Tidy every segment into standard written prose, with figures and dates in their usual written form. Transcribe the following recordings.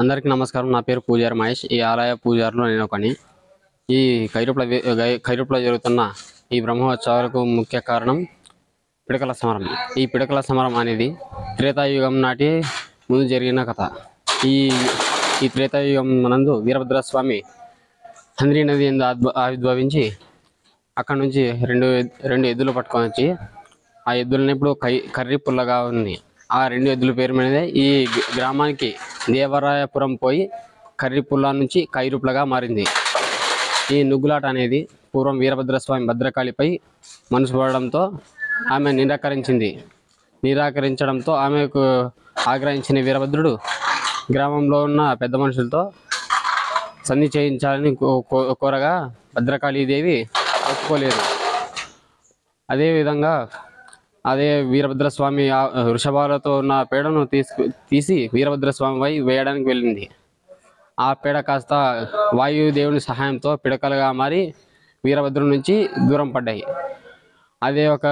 అందరికీ నమస్కారం. నా పేరు పూజారి మహేష్. ఈ ఆలయ పూజారిలో నేను ఒకని. ఈ ఖైరుప్లో జరుగుతున్న ఈ బ్రహ్మోత్సవాలకు ముఖ్య కారణం పిడకల సమరం. ఈ పిడకల సమరం అనేది త్రేతాయుగం నాటి ముందు జరిగిన కథ. ఈ ఈ త్రేతాయుగం నందు వీరభద్రస్వామి హంద్రీ నది ఎందు ఆవిర్భవించి అక్కడి నుంచి రెండు ఎద్దులు పట్టుకొని వచ్చి ఆ ఎద్దులని ఇప్పుడు కర్రీ పుల్లగా ఉంది. ఆ రెండు ఎద్దుల పేరు మీదే ఈ గ్రామానికి దేవరాయపురం పోయి కర్రీపుల్లా నుంచి కైరుప్లగా మారింది. ఈ నుగ్గులాట అనేది పూర్వం వీరభద్రస్వామి భద్రకాళిపై మనసు పడడంతో ఆమె నిరాకరించడంతో ఆమెకు ఆగ్రహించిన వీరభద్రుడు గ్రామంలో ఉన్న పెద్ద మనుషులతో సంధి చేయించాలని కోరగా భద్రకాళీదేవి ఒప్పుకోలేదు. అదేవిధంగా వీరభద్రస్వామి వృషభాలతో ఉన్న పేడను తీసి వీరభద్రస్వామిపై వేయడానికి వెళ్ళింది. ఆ పేడ కాస్త వాయుదేవుని సహాయంతో పిడకలుగా మారి వీరభద్రుడి నుంచి దూరం పడ్డాయి. అదే ఒక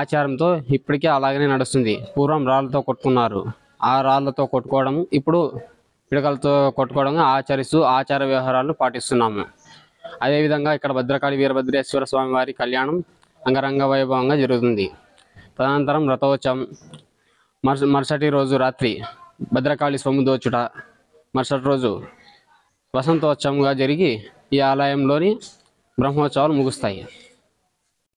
ఆచారంతో ఇప్పటికీ అలాగనే నడుస్తుంది. పూర్వం రాళ్ళతో కొట్టుకున్నారు. ఆ రాళ్ళతో కొట్టుకోవడం ఇప్పుడు పిడకలతో కొట్టుకోవడం ఆచరిస్తూ ఆచార వ్యవహారాలను పాటిస్తున్నాము. అదేవిధంగా ఇక్కడ భద్రకాళి వీరభద్రేశ్వర స్వామి వారి కళ్యాణం అంగరంగ వైభవంగా జరుగుతుంది. తదనంతరం రథోత్సవం, మరుసటి రోజు రాత్రి భద్రకాళి సొమ్ము దోచుట, మరుసటి రోజు వసంతోత్సవంగా జరిగి ఈ ఆలయంలోని బ్రహ్మోత్సవాలు ముగుస్తాయి.